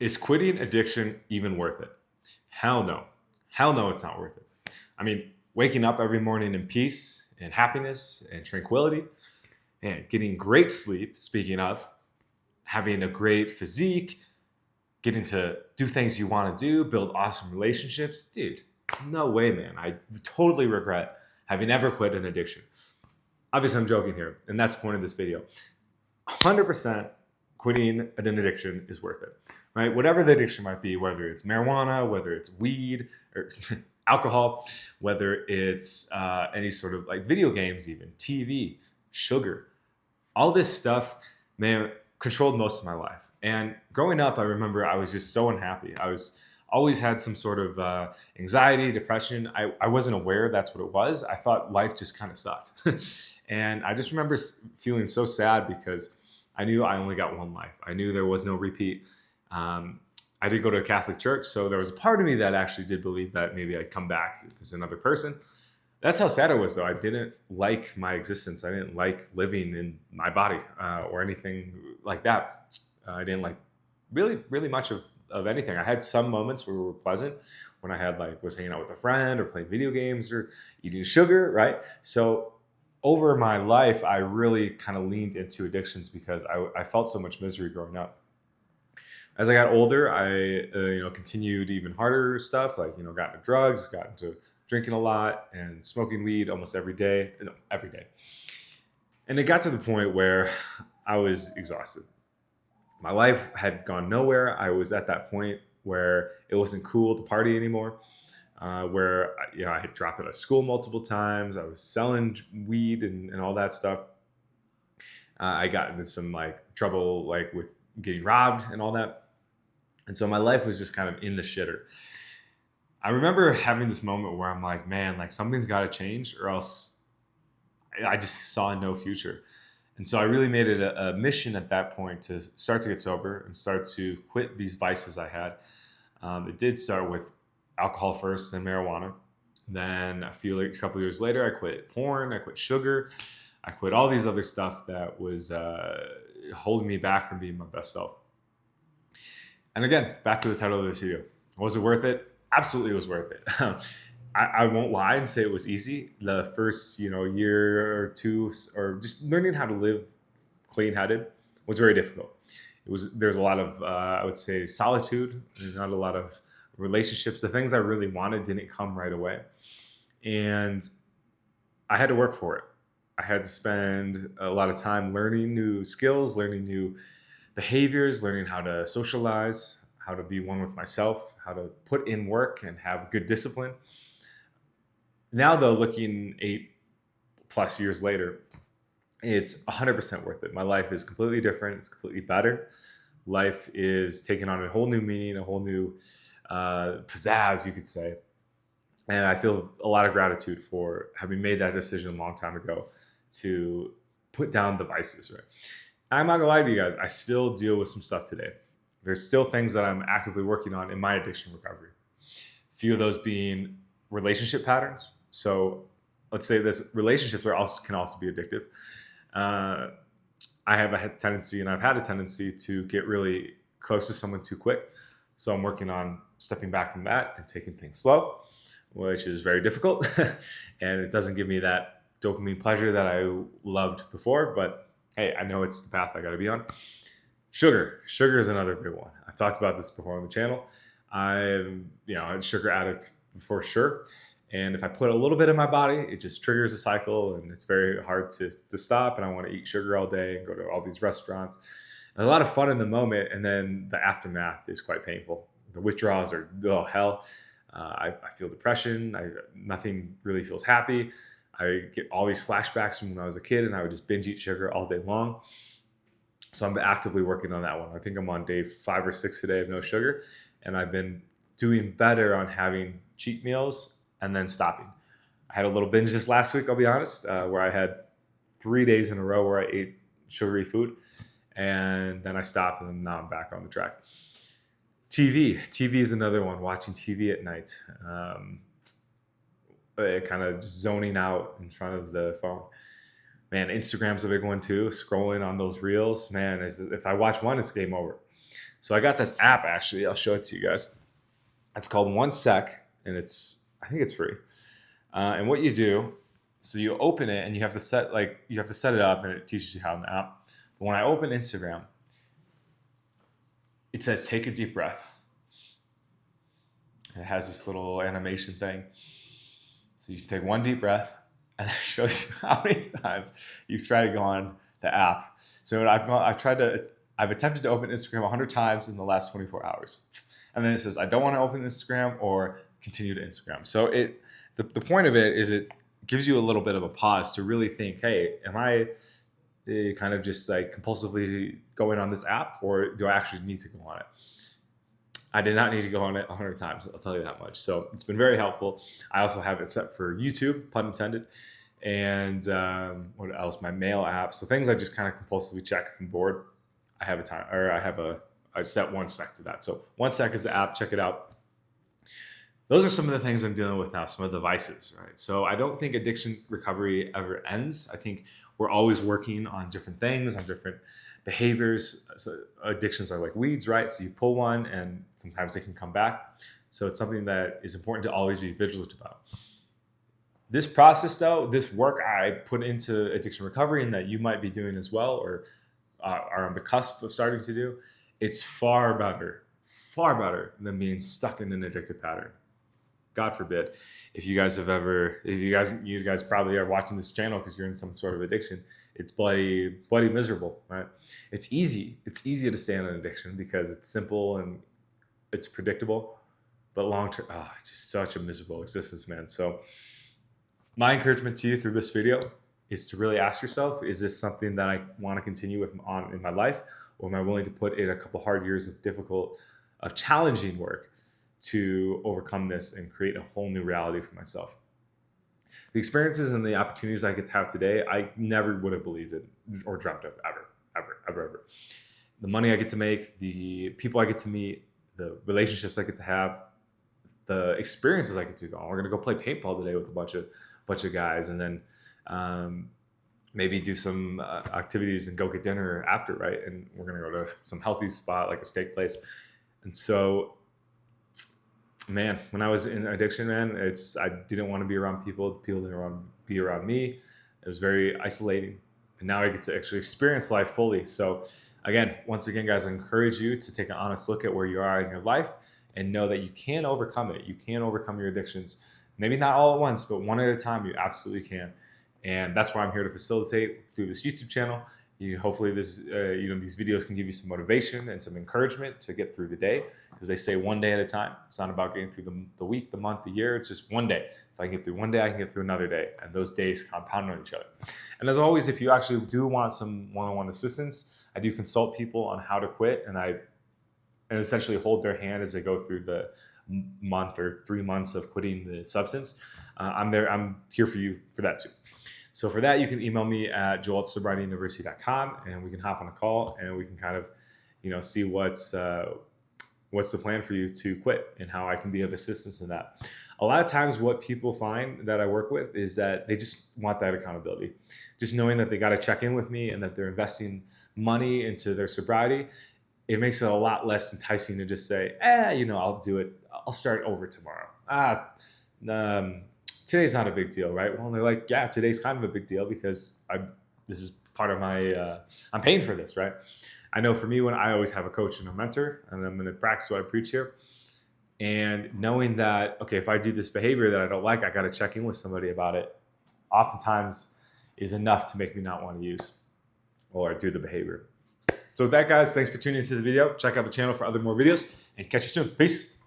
Is quitting addiction even worth it? Hell no. Hell no, it's not worth it. I mean, waking up every morning in peace and happiness and tranquility and getting great sleep, speaking of, having a great physique, getting to do things you want to do, build awesome relationships. Dude, no way, man. I totally regret having ever quit an addiction. Obviously, I'm joking here, and that's the point of this video. 100% quitting an addiction is worth it, right? Whatever the addiction might be, whether it's marijuana, whether it's weed or alcohol, whether it's any sort of like video games, even TV, sugar, all this stuff, man, controlled most of my life. And growing up, I remember I was just so unhappy. I was always had some sort of anxiety, depression. I wasn't aware that's what it was. I thought life just kind of sucked. And I just remember feeling so sad because I knew I only got one life. I knew there was no repeat. I did go to a Catholic church, so there was a part of me that actually did believe that maybe I'd come back as another person. That's how sad it was, though. I didn't like my existence. I didn't like living in my body or anything like that. I didn't like really much of anything. I had some moments where were pleasant when I had like was hanging out with a friend or playing video games or eating sugar, right? So over my life, I really kind of leaned into addictions because I felt so much misery growing up. As I got older, I continued even harder stuff, like got into drugs, got into drinking a lot, and smoking weed almost every day, no, every day. And it got to the point where I was exhausted. My life had gone nowhere. I was at that point where it wasn't cool to party anymore. Where I had dropped out of school multiple times. I was selling weed and all that stuff. I got into some like trouble like with getting robbed and all that. And so my life was just kind of in the shitter. I remember having this moment where I'm like, man, like something's got to change or else I just saw no future. And so I really made it a mission at that point to start to get sober and start to quit these vices I had. It did start with alcohol first, then marijuana. Then a couple of years later, I quit porn, I quit sugar, I quit all these other stuff that was holding me back from being my best self. And again, back to the title of this video. Was it worth it? Absolutely, it was worth it. I won't lie and say it was easy. The first, year or two, or just learning how to live clean-headed was very difficult. There's a lot of I would say solitude. There's not a lot of relationships. The things I really wanted didn't come right away, and I had to work for it. I had to spend a lot of time learning new skills, learning new behaviors, learning how to socialize, how to be one with myself, how to put in work and have good discipline. Now, though, looking 8+ years later, it's 100% worth it. My life is completely different. It's completely better. Life is taking on a whole new meaning, a whole new pizzazz, you could say. And I feel a lot of gratitude for having made that decision a long time ago to put down the vices, right? I'm not gonna lie to you guys, I still deal with some stuff today. There's still things that I'm actively working on in my addiction recovery. A few of those being relationship patterns. So let's say this relationships can also be addictive. Uh, I have a tendency, and I've had a tendency to get really close to someone too quick. So I'm working on stepping back from that and taking things slow, which is very difficult. And it doesn't give me that dopamine pleasure that I loved before. But hey, I know it's the path I got to be on. Sugar is another big one. I've talked about this before on the channel. I'm a sugar addict for sure. And if I put a little bit in my body, it just triggers a cycle and it's very hard to stop. And I want to eat sugar all day and go to all these restaurants. There's a lot of fun in the moment. And then the aftermath is quite painful. The withdrawals are, oh, hell. I feel depression. Nothing really feels happy. I get all these flashbacks from when I was a kid and I would just binge eat sugar all day long. So I'm actively working on that one. I think I'm on day 5 or 6 today of no sugar. And I've been doing better on having cheat meals and then stopping. I had a little binge this last week, I'll be honest, where I had 3 days in a row where I ate sugary food. And then I stopped and now I'm back on the track. TV is another one, watching TV at night. Kind of just zoning out in front of the phone. Man, Instagram's a big one too. Scrolling on those reels. Man, if I watch one, it's game over. So I got this app, actually. I'll show it to you guys. It's called 1Sec, and I think it's free. And what you do, so you open it and you have to set it up, and it teaches you how in the app. But when I open Instagram, it says take a deep breath. It has this little animation thing. So you take one deep breath, and it shows you how many times you've tried to go on the app. So I've attempted to open Instagram 100 times in the last 24 hours. And then it says, I don't want to open Instagram or continue to Instagram. So the point of it is it gives you a little bit of a pause to really think, hey, am I kind of just like compulsively going on this app, or do I actually need to go on it? I did not need to go on it 100 times, I'll tell you that much. So it's been very helpful. I also have it set for YouTube, pun intended. And what else? My mail app. So things I just kind of compulsively check if I'm bored. I set 1Sec to that. So 1Sec is the app. Check it out. Those are some of the things I'm dealing with now, some of the vices, right? So I don't think addiction recovery ever ends. I think we're always working on different things, on different behaviors. So addictions are like weeds, right? So you pull one and sometimes they can come back. So it's something that is important to always be vigilant about. This process, though, this work I put into addiction recovery, and that you might be doing as well, or are on the cusp of starting to do, it's far better than being stuck in an addictive pattern. God forbid, if you guys probably are watching this channel because you're in some sort of addiction, it's bloody miserable, right? It's easy to stay in an addiction because it's simple and it's predictable, but long term, it's just such a miserable existence, man. So my encouragement to you through this video is to really ask yourself, is this something that I want to continue with on in my life? Or am I willing to put in a couple hard years of challenging work to overcome this and create a whole new reality for myself? The experiences and the opportunities I get to have today, I never would have believed it or dreamt of ever. The money I get to make, the people I get to meet, the relationships I get to have, the experiences I get to go on. We're going to go play paintball today with a bunch of guys, and then maybe do some activities and go get dinner after, right? And we're gonna go to some healthy spot like a steak place. And so, man, when I was in addiction, man, I didn't want to be around people. People didn't want to be around me. It was very isolating. And now I get to actually experience life fully. So once again, guys, I encourage you to take an honest look at where you are in your life and know that you can overcome it. You can overcome your addictions. Maybe not all at once, but one at a time, you absolutely can. And that's why I'm here to facilitate through this YouTube channel. Hopefully these videos can give you some motivation and some encouragement to get through the day, because they say one day at a time. It's not about getting through the week, the month, the year. It's just one day. If I can get through one day, I can get through another day. And those days compound on each other. And as always, if you actually do want some one-on-one assistance, I do consult people on how to quit, and essentially hold their hand as they go through the month or 3 months of quitting the substance. I'm here for you for that too. So for that, you can email me at joel@sobrietyuniversity.com, and we can hop on a call and we can kind of, see what's the plan for you to quit and how I can be of assistance in that. A lot of times what people find that I work with is that they just want that accountability. Just knowing that they got to check in with me and that they're investing money into their sobriety, it makes it a lot less enticing to just say, I'll do it. I'll start over tomorrow. Today's not a big deal, right? Well, they're like, yeah, today's kind of a big deal because this is part of my, I'm paying for this, right? I know for me, when I always have a coach and a mentor, and I'm going to practice what I preach here. And knowing that, okay, if I do this behavior that I don't like, I got to check in with somebody about it, oftentimes is enough to make me not want to use or do the behavior. So with that, guys, thanks for tuning into the video. Check out the channel for more videos, and catch you soon. Peace.